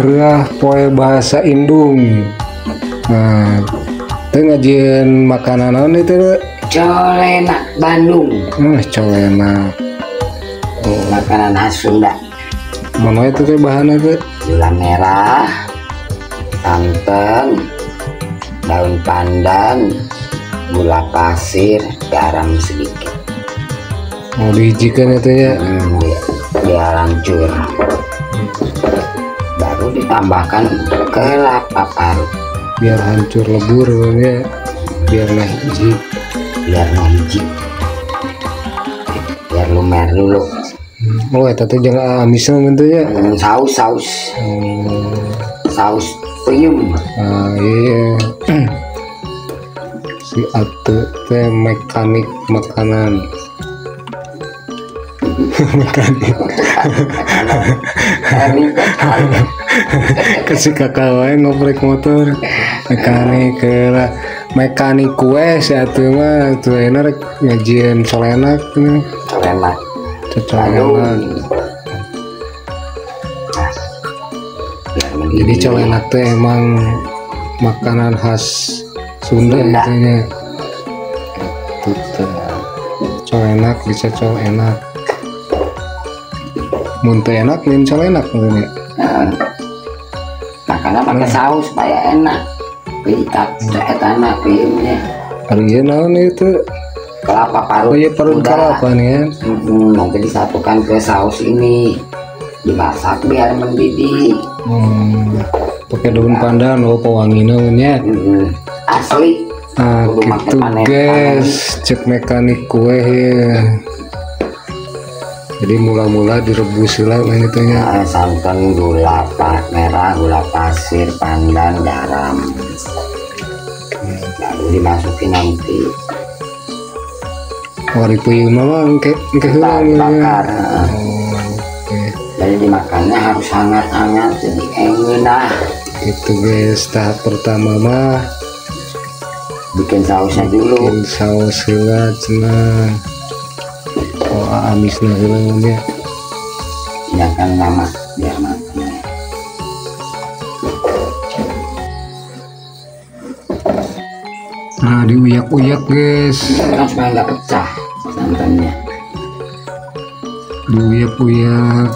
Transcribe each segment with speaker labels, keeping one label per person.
Speaker 1: Rah poe bahasa Indung. Nah, itu ngajieun makanan naon itu?
Speaker 2: Colenak Bandung.
Speaker 1: Colenak.
Speaker 2: Makanan khas Sunda.
Speaker 1: Mana itu teh bahanna teh?
Speaker 2: Gula merah, santan, daun pandan, gula pasir, garam sedikit.
Speaker 1: Mau dihijikan itu ya?
Speaker 2: Biar hancur. Baru ditambahkan kelapa parut.
Speaker 1: Biar hancur lebur ya. Biar hiji.
Speaker 2: Biar hiji. Biar lumer dulu.
Speaker 1: Oh, eta teh jangan amisna gitu ya.
Speaker 2: Saus. Saus peyem.
Speaker 1: Iya. Si atu teh mekanik makanan. Mekanik. Kasih kakak wae ngoprek motor. Mekanik kue si atu mah tuh enak ngajieun colenak nih.
Speaker 2: Colenak.
Speaker 1: Jadi colenak teh emang makanan khas Sunda katanya. Colenak bisa colenak. Muntah enak min colenak katanya.
Speaker 2: Makanya pakai saus supaya enak. Pitak enak pilihnya.
Speaker 1: Arieu naon itu?
Speaker 2: Kelapa parut.
Speaker 1: Oh iya, parut kelapa nih ya.
Speaker 2: Nanti disatukan ke saus ini, dimasak biar mendidih.
Speaker 1: Pakai daun pandan, pewanginya nya.
Speaker 2: Asli.
Speaker 1: Nah gitu guys, cek mekanik kue ya. Jadi mula-mula direbus lah itunya.
Speaker 2: Santan, gula merah, gula pasir, pandan, garam. Lalu dimasukin nanti.
Speaker 1: Wari puyuh mah engke heula
Speaker 2: bakar. Jadi dimakannya harus hangat-hangat, jadi enak.
Speaker 1: Itu guys, tahap pertama mah
Speaker 2: bikin sausnya dulu.
Speaker 1: Bikin saus heula cenah. Oh, amisna heula dia.
Speaker 2: Jangan lama biar matang.
Speaker 1: Nah, diuyak-uyak guys.
Speaker 2: Kan supaya nggak pecah santannya.
Speaker 1: Diuyak-uyak.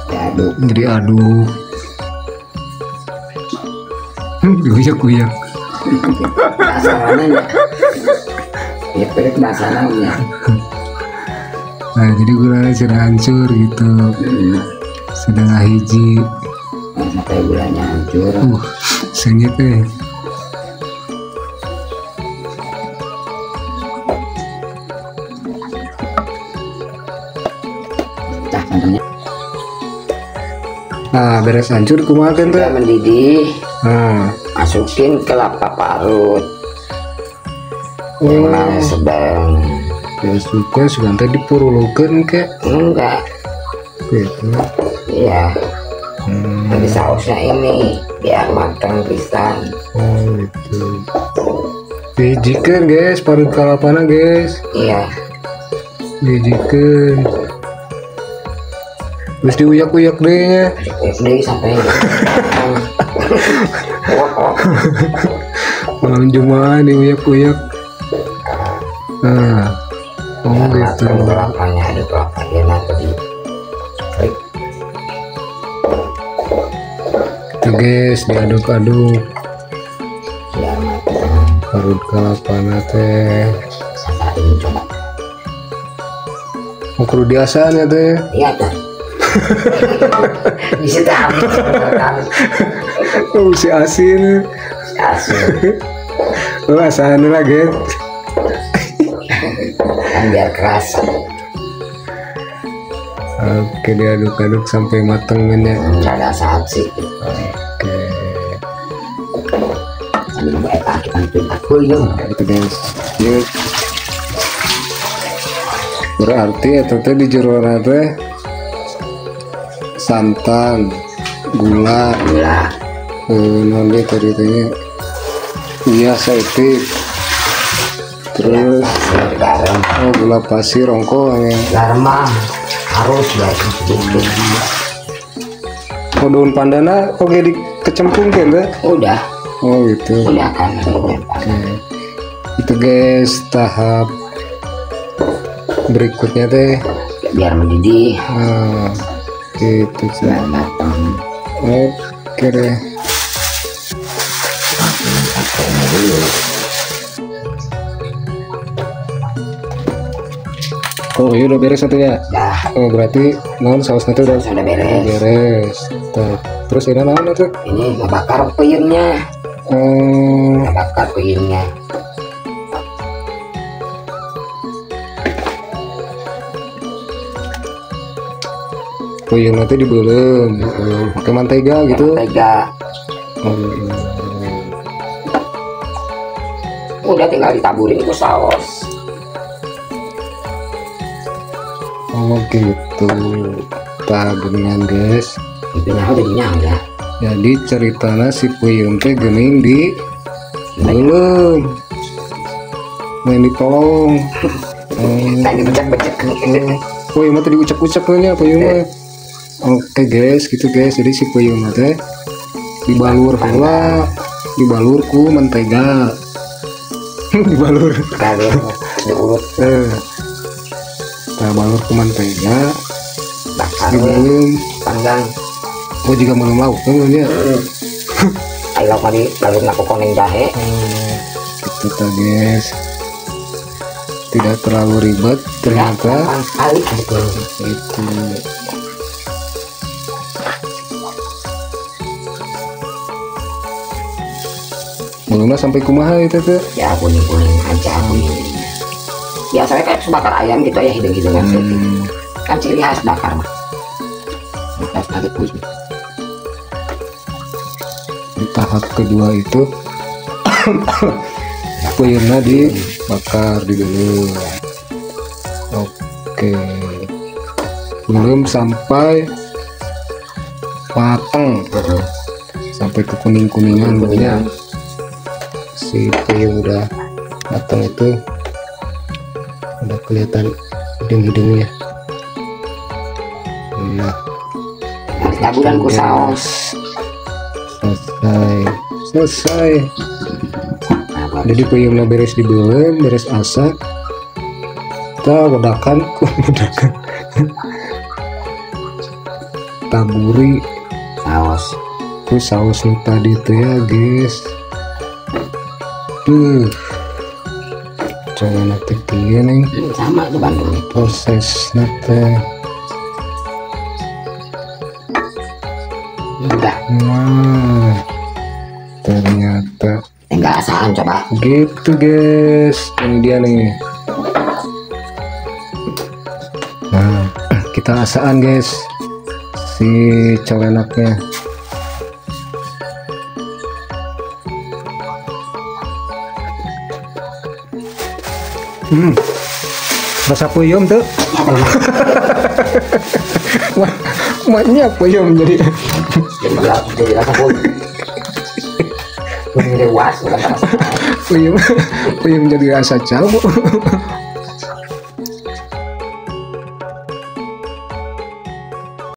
Speaker 2: Diaduk.
Speaker 1: Jadi aduk. Diuyak-uyak.
Speaker 2: Bahasa ya pelit bahasa namanya.
Speaker 1: Nah, jadi gulanya sudah hancur gitu. Sedang hiji.
Speaker 2: Sampai gulanya hancur.
Speaker 1: Sengit deh. Nah, beres hancur kumaha tuh?
Speaker 2: Udah mendidih.
Speaker 1: Nah,
Speaker 2: masukin kelapa parut. Yang sedang.
Speaker 1: Ya suka sudah dipurulukan kek?
Speaker 2: Enggak.
Speaker 1: Gitu.
Speaker 2: Iya. Tapi sausnya ini biar matang pisan.
Speaker 1: Oh gitu. Dijikan guys, parut kalapana guys.
Speaker 2: Iya.
Speaker 1: Dijikan. Terus diuyak-uyak deh nya.
Speaker 2: Uyak sampai.
Speaker 1: Malam Jumat diuyak-uyak. Nah, oh gitu.
Speaker 2: Kelapanya ada kelapa enak tadi.
Speaker 1: Itu guys, diaduk-aduk.
Speaker 2: Ya matang.
Speaker 1: Parut kalapana teh.
Speaker 2: Sasarin coba.
Speaker 1: Mau kudu diasaan ya teh.
Speaker 2: Iya kan. Bisa tahu.
Speaker 1: Oh, si asin.
Speaker 2: Asin.
Speaker 1: Oh, asaan lagi.
Speaker 2: Kan biar keras.
Speaker 1: Oke, diaduk-aduk sampai mateng ya.
Speaker 2: Nggak ada saat sih.
Speaker 1: Oke.
Speaker 2: Sambil baik kaki bantuin aku yuk.
Speaker 1: Itu guys. Ini berarti ya teh di jero teh santan, gula, nanti tadi tanya, iya setik, terus
Speaker 2: garam,
Speaker 1: gula pasir, ongko,
Speaker 2: garam mah harus guys sedikit.
Speaker 1: Oh, daun pandana oke dikecempung kan tuh?
Speaker 2: Udah
Speaker 1: Oh gitu.
Speaker 2: udah kan.
Speaker 1: Oke. Itu guys tahap berikutnya teh.
Speaker 2: Biar mendidih.
Speaker 1: Nah, gitu sih.
Speaker 2: Biar matang.
Speaker 1: Oke deh.
Speaker 2: Ini dulu.
Speaker 1: Oh iya udah beres satu ya.
Speaker 2: Dah
Speaker 1: Oh berarti non sausnya tuh udah
Speaker 2: sudah beres.
Speaker 1: beres. Tuh. Terus ini naon tuh?
Speaker 2: Ini ngebakar peyemnya.
Speaker 1: Oh,
Speaker 2: Ngebakar peyemnya.
Speaker 1: puyeng nanti dibelem, pakai mantega gitu.
Speaker 2: Mentega. Udah tinggal ditaburin ke saus.
Speaker 1: Oh gitu. Tak geningan guys.
Speaker 2: Intinya jadinya ya.
Speaker 1: Jadi ceritanya si puyeng teh gening di belum main ditolong.
Speaker 2: Tadi becek-becek ini.
Speaker 1: Puyeng mah tadi ucap-ucap nya puyeng mah. Oke guys, gitu guys. Jadi si puyeng teh dibalur heula, dibalur ku mentega. Dibalur.
Speaker 2: Kali diurut
Speaker 1: Kita balur ku mentega,
Speaker 2: bakar
Speaker 1: dibelum.
Speaker 2: panggang.
Speaker 1: Oh juga belum lauk namanya.
Speaker 2: Ayo tadi lalu ngaku koneng jahe.
Speaker 1: Gitu ta guys. Tidak terlalu ribet ternyata.
Speaker 2: Gampang sekali gitu.
Speaker 1: Itu. Belumnya sampai kumaha itu tuh.
Speaker 2: Ya kuning-kuning aja kuning. Biasanya kayak bakar ayam gitu ya hidung-hidungan sih. Kan ciri khas bakar mah. Bakar nanti kuning.
Speaker 1: Di tahap kedua itu puyengnya dibakar dulu. Oke, belum sampai mateng, sampai ke kuning-kuningan ya. Si puyeng udah mateng itu udah kelihatan hidung-hidungnya. Nah,
Speaker 2: Taburan ku saus.
Speaker 1: selesai. Jadi puyengnya beres dibelem, beres asak, kita wedakan taburi
Speaker 2: Saus.
Speaker 1: ku saus nu tadi tuh ya guys. Coba nanti dia nih
Speaker 2: Sama itu Bandung.
Speaker 1: proses nanti.
Speaker 2: Udah.
Speaker 1: Nah, ternyata
Speaker 2: Enggak asaan coba.
Speaker 1: gitu guys, ini dia nih. Nah kita asaan guys si colenaknya. Rasa puyem tuh. Maknya puyem jadi
Speaker 2: Jadi rasa pun. Kuning dewas bukan rasa.
Speaker 1: puyem jadi rasa cabu.